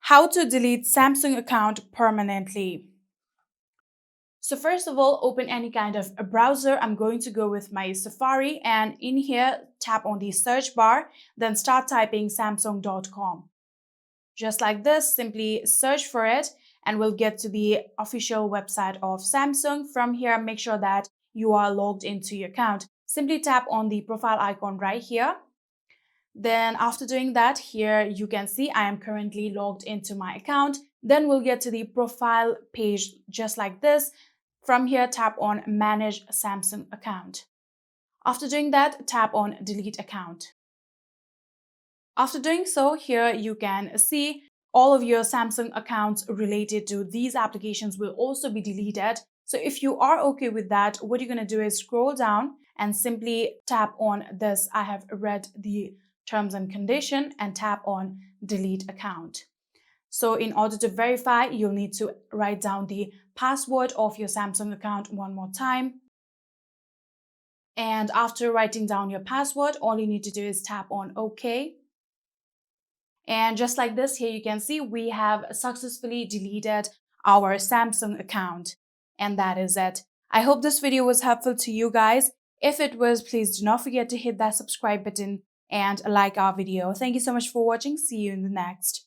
How to delete Samsung account permanently. So first of all, open any kind of a browser. I'm going to go with my Safari, and in here, tap on the search bar, then start typing samsung.com. Just like this, simply search for it and we'll get to the official website of Samsung. From here, make sure that you are logged into your account. Simply tap on the profile icon right here. Then after doing that, here you can see I am currently logged into my account. Then we'll get to the profile page just like this. From here, tap on Manage Samsung Account. After doing that, tap on Delete Account. After doing so, here you can see all of your Samsung accounts related to these applications will also be deleted. So if you are okay with that, what you're going to do is scroll down and simply tap on this I have read the terms and condition and tap on delete account. So in order to verify, you'll need to write down the password of your Samsung account one more time. And after writing down your password, all you need to do is tap on OK. And just like this, here you can see we have successfully deleted our Samsung account. And that is it. I hope this video was helpful to you guys. If it was, please do not forget to hit that subscribe button and like our video. Thank you so much for watching. See you in the next.